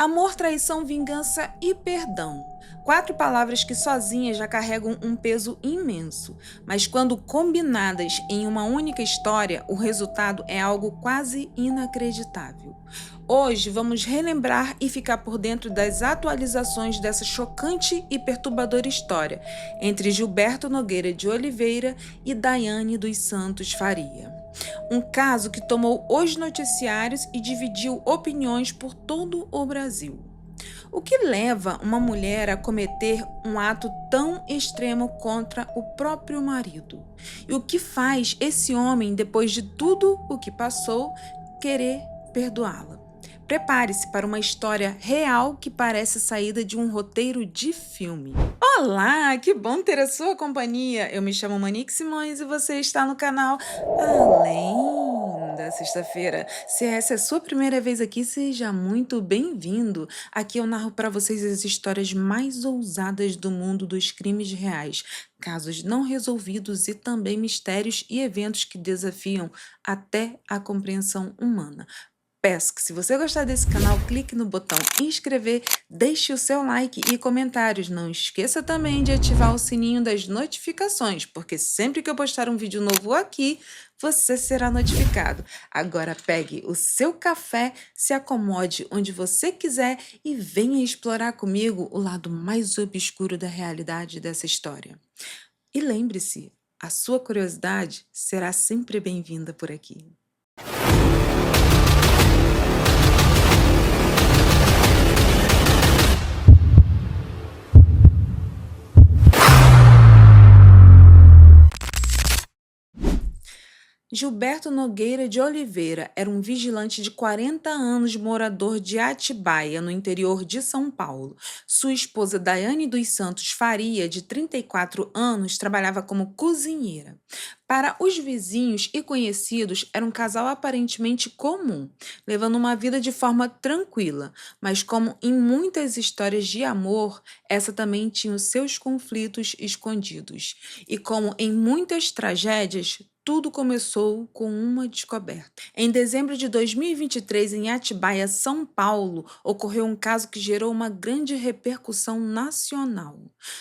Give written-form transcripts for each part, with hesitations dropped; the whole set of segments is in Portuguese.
Amor, traição, vingança e perdão. 4 palavras que sozinhas já carregam um peso imenso, mas quando combinadas em uma única história, o resultado é algo quase inacreditável. Hoje vamos relembrar e ficar por dentro das atualizações dessa chocante e perturbadora história entre Gilberto Nogueira de Oliveira e Daiane dos Santos Faria. Um caso que tomou os noticiários e dividiu opiniões por todo o Brasil. O que leva uma mulher a cometer um ato tão extremo contra o próprio marido? E o que faz esse homem, depois de tudo o que passou, querer perdoá-la? Prepare-se para uma história real que parece saída de um roteiro de filme. Olá, que bom ter a sua companhia. Eu me chamo Monique Simões e você está no canal Além da Sexta-feira. Se essa é a sua primeira vez aqui, seja muito bem-vindo. Aqui eu narro para vocês as histórias mais ousadas do mundo dos crimes reais, casos não resolvidos e também mistérios e eventos que desafiam até a compreensão humana. Peço que, se você gostar desse canal, clique no botão inscrever, deixe o seu like e comentários. Não esqueça também de ativar o sininho das notificações, porque sempre que eu postar um vídeo novo aqui, você será notificado. Agora pegue o seu café, se acomode onde você quiser e venha explorar comigo o lado mais obscuro da realidade dessa história. E lembre-se, a sua curiosidade será sempre bem-vinda por aqui. Gilberto Nogueira de Oliveira era um vigilante de 40 anos morador de Atibaia, no interior de São Paulo. Sua esposa Daiane dos Santos Faria, de 34 anos, trabalhava como cozinheira. Para os vizinhos e conhecidos, era um casal aparentemente comum, levando uma vida de forma tranquila, mas como em muitas histórias de amor, essa também tinha os seus conflitos escondidos. E como em muitas tragédias, tudo começou com uma descoberta. Em dezembro de 2023, em Atibaia, São Paulo, ocorreu um caso que gerou uma grande repercussão nacional.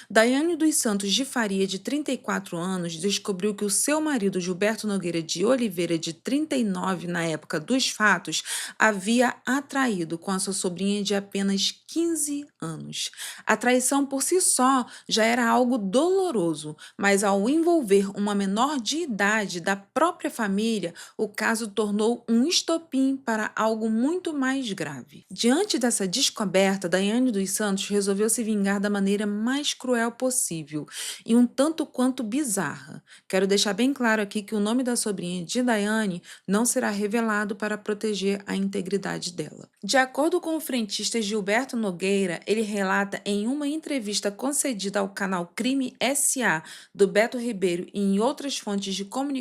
Daiane dos Santos de Faria, de 34 anos, descobriu que o seu marido, Gilberto Nogueira de Oliveira, de 39, na época dos fatos, havia atraído com a sua sobrinha de apenas 15 anos. A traição por si só já era algo doloroso, mas ao envolver uma menor de idade da própria família, o caso tornou um estopim para algo muito mais grave. Diante dessa descoberta, Daiane dos Santos resolveu se vingar da maneira mais cruel possível e um tanto quanto bizarra. Quero deixar bem claro aqui que o nome da sobrinha de Daiane não será revelado para proteger a integridade dela. De acordo com o frentista Gilberto Nogueira, ele relata em uma entrevista concedida ao canal Crime SA do Beto Ribeiro e em outras fontes de comunicação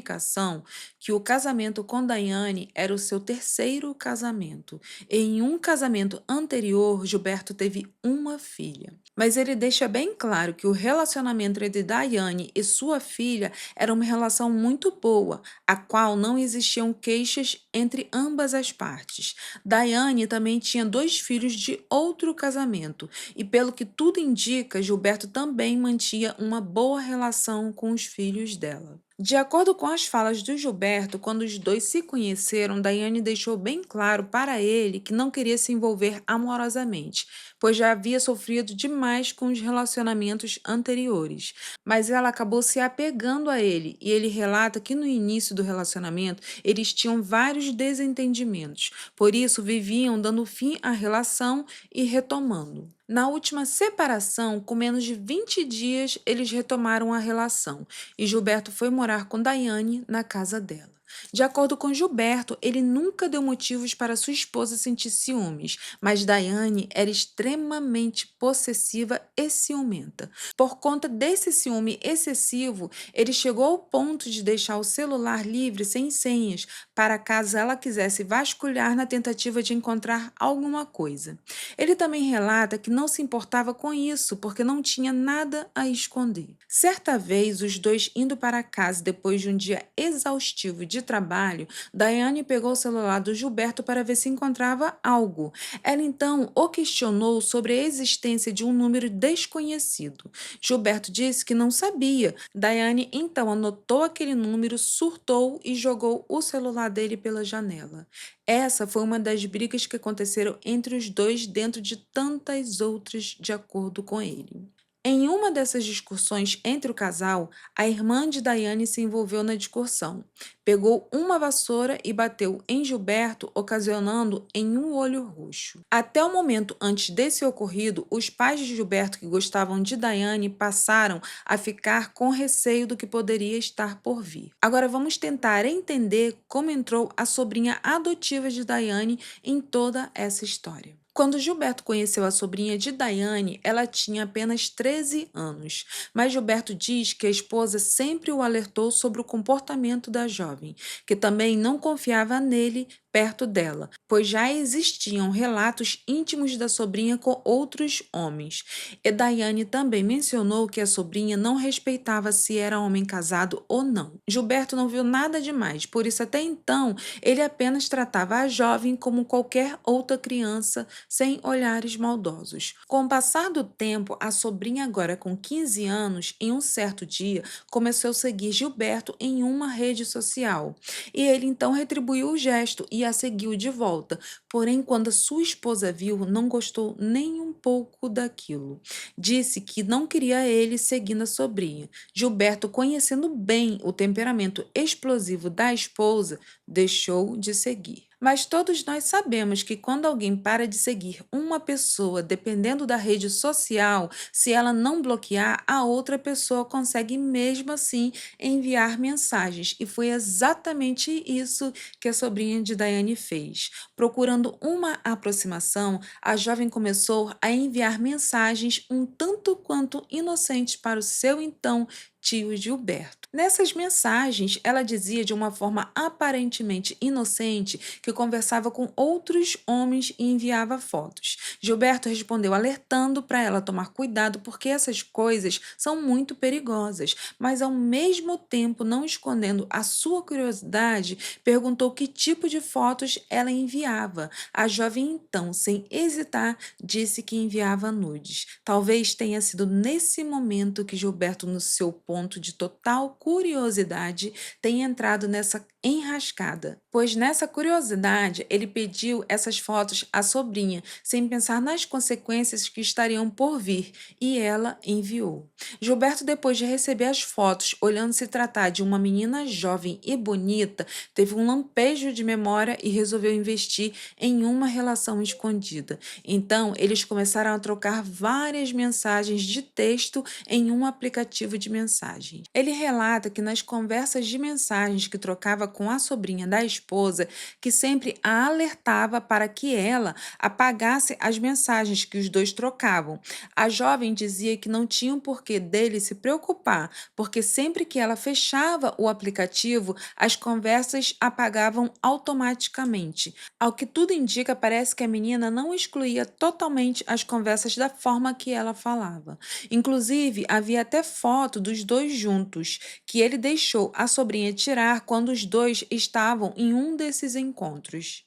que o casamento com Daiane era o seu terceiro casamento. Em um casamento anterior, Gilberto teve uma filha. Mas ele deixa bem claro que o relacionamento entre Daiane e sua filha era uma relação muito boa, a qual não existiam queixas entre ambas as partes. Daiane também tinha 2 filhos de outro casamento, e pelo que tudo indica, Gilberto também mantinha uma boa relação com os filhos dela. De acordo com as falas do Gilberto, quando os dois se conheceram, Daiane deixou bem claro para ele que não queria se envolver amorosamente, pois já havia sofrido demais com os relacionamentos anteriores. Mas ela acabou se apegando a ele, e ele relata que no início do relacionamento eles tinham vários desentendimentos, por isso viviam dando fim à relação e retomando. Na última separação, com menos de 20 dias, eles retomaram a relação e Gilberto foi morar com Daiane na casa dela. De acordo com Gilberto, ele nunca deu motivos para sua esposa sentir ciúmes, mas Daiane era extremamente possessiva e ciumenta. Por conta desse ciúme excessivo, ele chegou ao ponto de deixar o celular livre sem senhas, para caso ela quisesse vasculhar na tentativa de encontrar alguma coisa. Ele também relata que não se importava com isso, porque não tinha nada a esconder. Certa vez, os dois indo para casa depois de um dia exaustivo de de trabalho, Daiane pegou o celular do Gilberto para ver se encontrava algo. Ela então o questionou sobre a existência de um número desconhecido. Gilberto disse que não sabia. Daiane então anotou aquele número, surtou e jogou o celular dele pela janela. Essa foi uma das brigas que aconteceram entre os dois dentro de tantas outras, de acordo com ele. Em uma dessas discussões entre o casal, a irmã de Daiane se envolveu na discussão. Pegou uma vassoura e bateu em Gilberto, ocasionando em um olho roxo. Até o momento antes desse ocorrido, os pais de Gilberto, que gostavam de Daiane, passaram a ficar com receio do que poderia estar por vir. Agora vamos tentar entender como entrou a sobrinha adotiva de Daiane em toda essa história. Quando Gilberto conheceu a sobrinha de Daiane, ela tinha apenas 13 anos, mas Gilberto diz que a esposa sempre o alertou sobre o comportamento da jovem, que também não confiava nele perto dela, pois já existiam relatos íntimos da sobrinha com outros homens. E Daiane também mencionou que a sobrinha não respeitava se era homem casado ou não. Gilberto não viu nada demais, por isso até então ele apenas tratava a jovem como qualquer outra criança, sem olhares maldosos. Com o passar do tempo, a sobrinha, agora com 15 anos, em um certo dia, começou a seguir Gilberto em uma rede social. E ele então retribuiu o gesto e a seguiu de volta. Porém, quando a sua esposa viu, não gostou nem um pouco daquilo. Disse que não queria ele seguindo a sobrinha. Gilberto, conhecendo bem o temperamento explosivo da esposa, deixou de seguir. Mas todos nós sabemos que quando alguém para de seguir uma pessoa, dependendo da rede social, se ela não bloquear, a outra pessoa consegue mesmo assim enviar mensagens. E foi exatamente isso que a sobrinha de Daiane fez. Procurando uma aproximação, a jovem começou a enviar mensagens um tanto quanto inocentes para o seu então tio Gilberto. Nessas mensagens, ela dizia de uma forma aparentemente inocente que conversava com outros homens e enviava fotos. Gilberto respondeu alertando para ela tomar cuidado porque essas coisas são muito perigosas, mas ao mesmo tempo não escondendo a sua curiosidade, perguntou que tipo de fotos ela enviava. A jovem então, sem hesitar, disse que enviava nudes. Talvez tenha sido nesse momento que Gilberto, no seu ponto de total curiosidade, tenha entrado nessa enrascada, pois nessa curiosidade ele pediu essas fotos à sobrinha, sem pensar nas consequências que estariam por vir, e ela enviou. Gilberto, depois de receber as fotos, olhando se tratar de uma menina jovem e bonita, teve um lampejo de memória e resolveu investir em uma relação escondida. Então, eles começaram a trocar várias mensagens de texto em um aplicativo de mensagens. Ele relata que nas conversas de mensagens que trocava com a sobrinha da esposa, que sempre a alertava para que ela apagasse as mensagens que os dois trocavam. A jovem dizia que não tinha um porquê dele se preocupar, porque sempre que ela fechava o aplicativo, as conversas apagavam automaticamente. Ao que tudo indica, parece que a menina não excluía totalmente as conversas da forma que ela falava. Inclusive, havia até foto dos dois juntos, que ele deixou a sobrinha tirar quando os dois estavam em um desses encontros.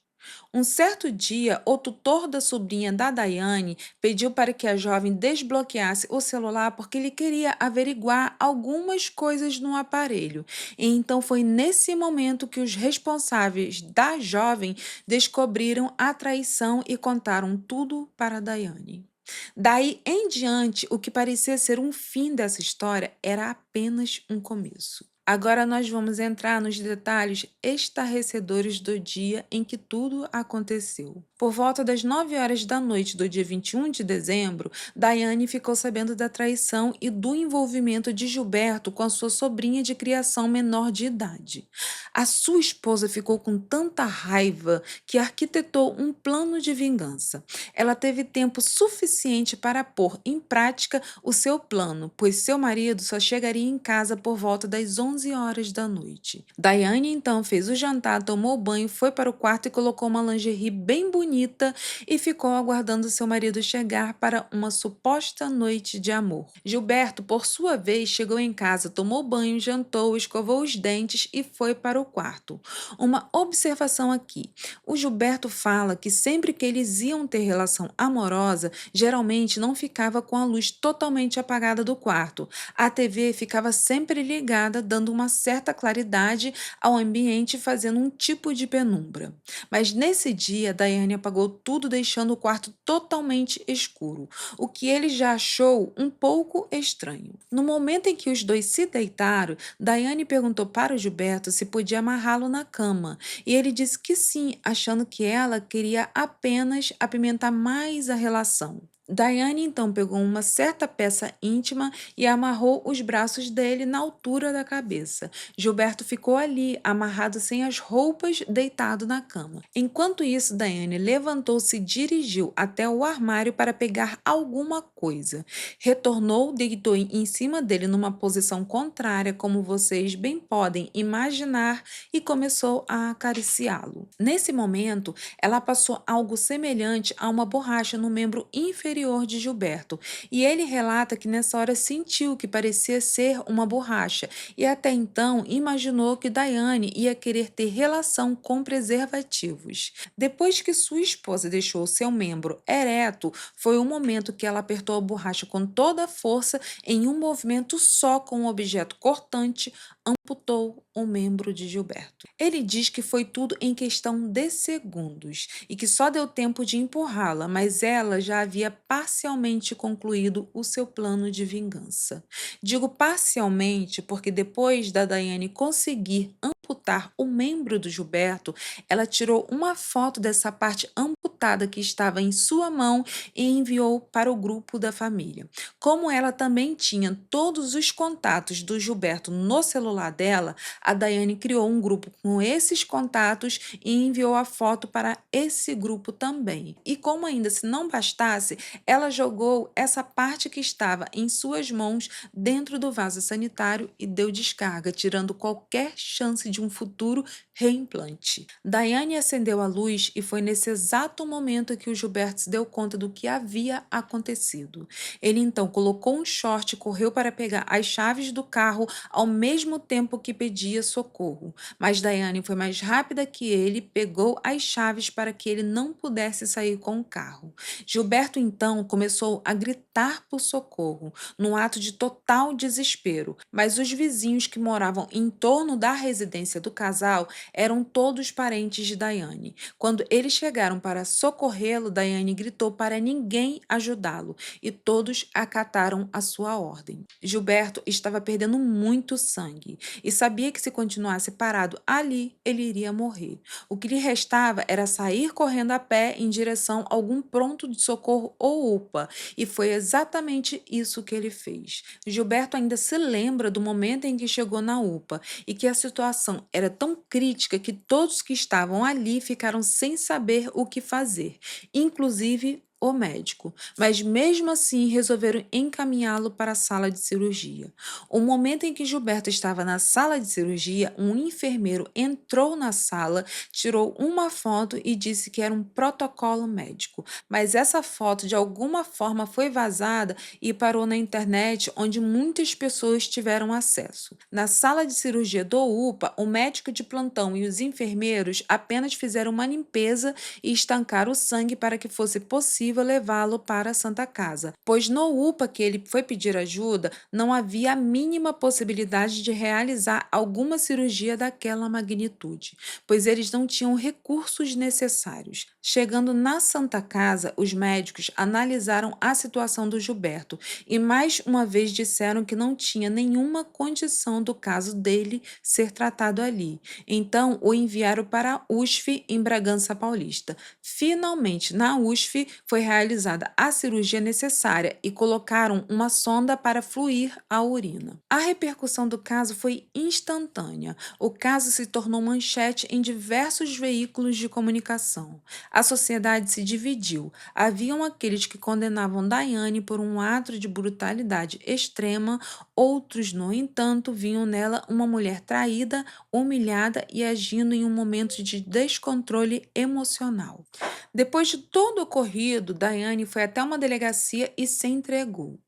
Um certo dia, o tutor da sobrinha da Daiane pediu para que a jovem desbloqueasse o celular porque ele queria averiguar algumas coisas no aparelho. E então foi nesse momento que os responsáveis da jovem descobriram a traição e contaram tudo para Daiane. Daí em diante, o que parecia ser um fim dessa história era apenas um começo. Agora nós vamos entrar nos detalhes estarrecedores do dia em que tudo aconteceu. Por volta das 9 horas da noite do dia 21 de dezembro, Daiane ficou sabendo da traição e do envolvimento de Gilberto com a sua sobrinha de criação menor de idade. A sua esposa ficou com tanta raiva que arquitetou um plano de vingança. Ela teve tempo suficiente para pôr em prática o seu plano, pois seu marido só chegaria em casa por volta das 11 11 horas da noite. Daiane então fez o jantar, tomou banho, foi para o quarto e colocou uma lingerie bem bonita e ficou aguardando seu marido chegar para uma suposta noite de amor. Gilberto, por sua vez, chegou em casa, tomou banho, jantou, escovou os dentes e foi para o quarto. Uma observação aqui: o Gilberto fala que sempre que eles iam ter relação amorosa, geralmente não ficava com a luz totalmente apagada do quarto. A TV ficava sempre ligada, dando uma certa claridade ao ambiente, fazendo um tipo de penumbra. Mas nesse dia, Daiane apagou tudo, deixando o quarto totalmente escuro, o que ele já achou um pouco estranho. No momento em que os dois se deitaram, Daiane perguntou para o Gilberto se podia amarrá-lo na cama, e ele disse que sim, achando que ela queria apenas apimentar mais a relação. Daiane então pegou uma certa peça íntima e amarrou os braços dele na altura da cabeça. Gilberto ficou ali, amarrado sem as roupas, deitado na cama. Enquanto isso, Daiane levantou-se e dirigiu até o armário para pegar alguma coisa. Retornou, deitou em cima dele numa posição contrária, como vocês bem podem imaginar, e começou a acariciá-lo. Nesse momento, ela passou algo semelhante a uma borracha no membro inferior de Gilberto, e ele relata que nessa hora sentiu que parecia ser uma borracha e até então imaginou que Daiane ia querer ter relação com preservativos. Depois que sua esposa deixou seu membro ereto, foi o momento que ela apertou a borracha com toda a força em um movimento só com um objeto cortante, amputou o membro de Gilberto. Ele diz que foi tudo em questão de segundos e que só deu tempo de empurrá-la, mas ela já havia parcialmente concluído o seu plano de vingança. Digo parcialmente porque depois da Daiane conseguir amputar o membro do Gilberto, ela tirou uma foto dessa parte amputada que estava em sua mão e enviou para o grupo da família. Como ela também tinha todos os contatos do Gilberto no celular dela, a Daiane criou um grupo com esses contatos e enviou a foto para esse grupo também. E como ainda se não bastasse, ela jogou essa parte que estava em suas mãos dentro do vaso sanitário e deu descarga, tirando qualquer chance de um futuro reimplante. Daiane acendeu a luz e foi nesse exato momento que o Gilberto se deu conta do que havia acontecido. Ele então colocou um short e correu para pegar as chaves do carro ao mesmo tempo que pedia socorro. Mas Daiane foi mais rápida que ele, pegou as chaves para que ele não pudesse sair com o carro. Gilberto então começou a gritar por socorro, num ato de total desespero, mas os vizinhos que moravam em torno da residência do casal eram todos parentes de Daiane. Quando eles chegaram para socorrê-lo, Daiane gritou para ninguém ajudá-lo e todos acataram a sua ordem. Gilberto estava perdendo muito sangue e sabia que se continuasse parado ali, ele iria morrer. O que lhe restava era sair correndo a pé em direção a algum pronto de socorro ou UPA, e foi exatamente isso que ele fez. Gilberto ainda se lembra do momento em que chegou na UPA e que a situação era tão crítica que todos que estavam ali ficaram sem saber o que fazer, inclusive o médico, mas mesmo assim resolveram encaminhá-lo para a sala de cirurgia. O momento em que Gilberto estava na sala de cirurgia, um enfermeiro entrou na sala, tirou uma foto e disse que era um protocolo médico, mas essa foto de alguma forma foi vazada e parou na internet, onde muitas pessoas tiveram acesso. Na sala de cirurgia do UPA, o médico de plantão e os enfermeiros apenas fizeram uma limpeza e estancaram o sangue para que fosse possível levá-lo para a Santa Casa, pois no UPA que ele foi pedir ajuda, não havia a mínima possibilidade de realizar alguma cirurgia daquela magnitude, pois eles não tinham recursos necessários. Chegando na Santa Casa, os médicos analisaram a situação do Gilberto e mais uma vez disseram que não tinha nenhuma condição do caso dele ser tratado ali. Então, o enviaram para a USF em Bragança Paulista. Finalmente, na USF, foi realizada a cirurgia necessária e colocaram uma sonda para fluir a urina. A repercussão do caso foi instantânea. O caso se tornou manchete em diversos veículos de comunicação. A sociedade se dividiu. Haviam aqueles que condenavam Daiane por um ato de brutalidade extrema, outros, no entanto, viam nela uma mulher traída, humilhada e agindo em um momento de descontrole emocional. Depois de todo o ocorrido, Daiane foi até uma delegacia e se entregou.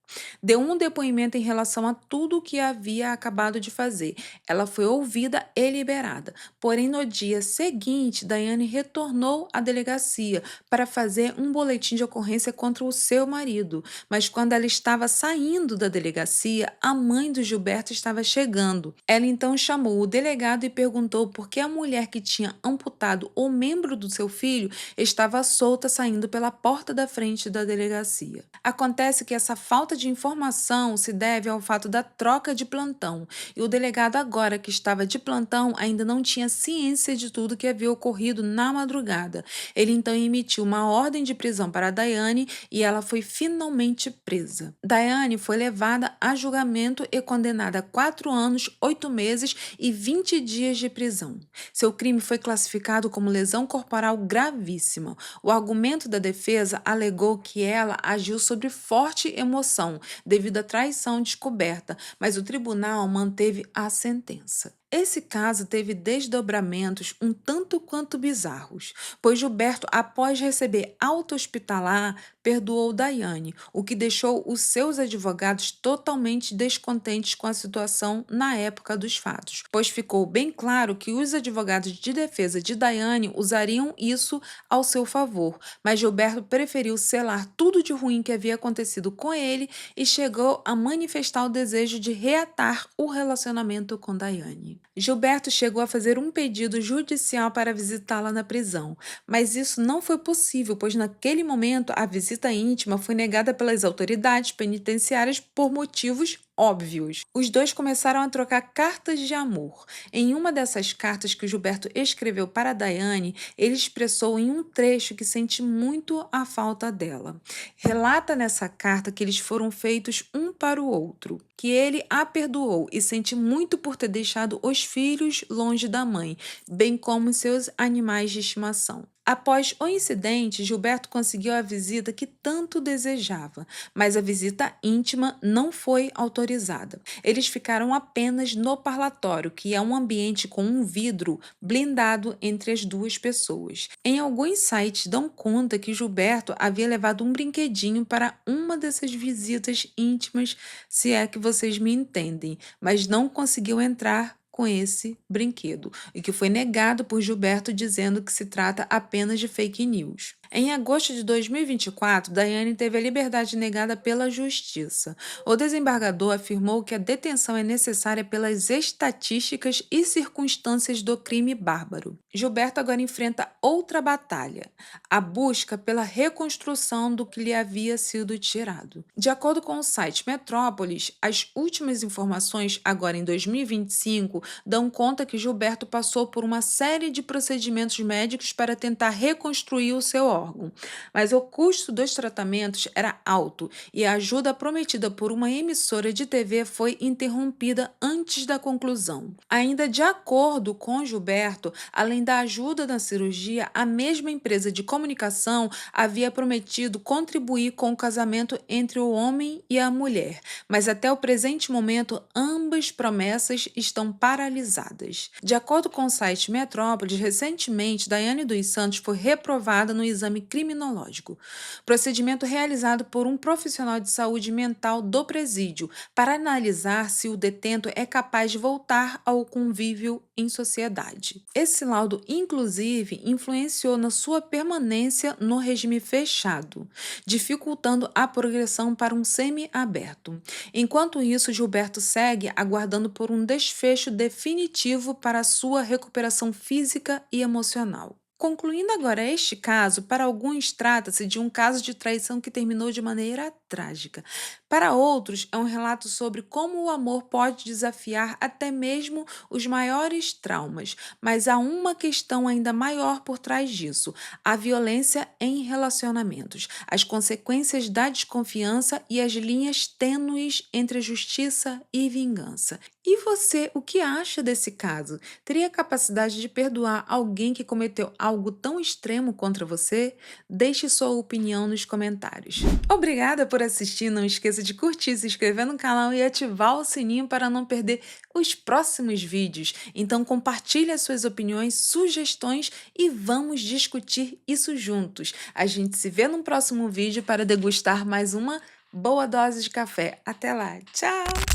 Deu um depoimento em relação a tudo o que havia acabado de fazer. Ela foi ouvida e liberada. Porém, no dia seguinte, Daiane retornou à delegacia para fazer um boletim de ocorrência contra o seu marido. Mas quando ela estava saindo da delegacia, a mãe do Gilberto estava chegando. Ela então chamou o delegado e perguntou por que a mulher que tinha amputado o membro do seu filho estava solta saindo pela porta da frente da delegacia. Acontece que essa falta de informação se deve ao fato da troca de plantão, e o delegado, agora que estava de plantão, ainda não tinha ciência de tudo que havia ocorrido na madrugada. Ele então emitiu uma ordem de prisão para Daiane e ela foi finalmente presa. Daiane foi levada a julgamento e condenada a 4 anos, 8 meses e 20 dias de prisão. Seu crime foi classificado como lesão corporal gravíssima. O argumento da defesa alegou que ela agiu sob forte emoção, devido à traição descoberta, mas o tribunal manteve a sentença. Esse caso teve desdobramentos um tanto quanto bizarros, pois Gilberto, após receber alta hospitalar, perdoou Daiane, o que deixou os seus advogados totalmente descontentes com a situação na época dos fatos, pois ficou bem claro que os advogados de defesa de Daiane usariam isso ao seu favor, mas Gilberto preferiu selar tudo de ruim que havia acontecido com ele e chegou a manifestar o desejo de reatar o relacionamento com Daiane. Gilberto chegou a fazer um pedido judicial para visitá-la na prisão, mas isso não foi possível, pois naquele momento a visita íntima foi negada pelas autoridades penitenciárias por motivos óbvios. Os dois começaram a trocar cartas de amor. Em uma dessas cartas que o Gilberto escreveu para Daiane, ele expressou em um trecho que sente muito a falta dela. Relata nessa carta que eles foram feitos um para o outro, que ele a perdoou e sente muito por ter deixado os filhos longe da mãe, bem como seus animais de estimação. Após o incidente, Gilberto conseguiu a visita que tanto desejava, mas a visita íntima não foi autorizada. Eles ficaram apenas no parlatório, que é um ambiente com um vidro blindado entre as duas pessoas. Em alguns sites dão conta que Gilberto havia levado um brinquedinho para uma dessas visitas íntimas, se é que vocês me entendem, mas não conseguiu entrar com esse brinquedo, e que foi negado por Gilberto, dizendo que se trata apenas de fake news. Em agosto de 2024, Daiane teve a liberdade negada pela Justiça. O desembargador afirmou que a detenção é necessária pelas estatísticas e circunstâncias do crime bárbaro. Gilberto agora enfrenta outra batalha, a busca pela reconstrução do que lhe havia sido tirado. De acordo com o site Metrópolis, as últimas informações, agora em 2025, dão conta que Gilberto passou por uma série de procedimentos médicos para tentar reconstruir o seu órgão, mas o custo dos tratamentos era alto e a ajuda prometida por uma emissora de TV foi interrompida antes da conclusão. Ainda de acordo com Gilberto, além da ajuda na cirurgia, a mesma empresa de comunicação havia prometido contribuir com o casamento entre o homem e a mulher, mas até o presente momento ambas promessas estão paralisadas. De acordo com o site Metrópolis, recentemente Daiane dos Santos foi reprovada no exame criminológico, procedimento realizado por um profissional de saúde mental do presídio para analisar se o detento é capaz de voltar ao convívio em sociedade. Esse laudo, inclusive, influenciou na sua permanência no regime fechado, dificultando a progressão para um semi-aberto. Enquanto isso, Gilberto segue aguardando por um desfecho definitivo para a sua recuperação física e emocional. Concluindo agora este caso, para alguns trata-se de um caso de traição que terminou de maneira trágica. Para outros, é um relato sobre como o amor pode desafiar até mesmo os maiores traumas, mas há uma questão ainda maior por trás disso: a violência em relacionamentos, as consequências da desconfiança e as linhas tênues entre justiça e vingança. E você, o que acha desse caso? Teria capacidade de perdoar alguém que cometeu algo tão extremo contra você? Deixe sua opinião nos comentários. Obrigada por assistir, não esqueça de curtir, se inscrever no canal e ativar o sininho para não perder os próximos vídeos. Então compartilhe as suas opiniões, sugestões e vamos discutir isso juntos. A gente se vê no próximo vídeo para degustar mais uma boa dose de café. Até lá, tchau!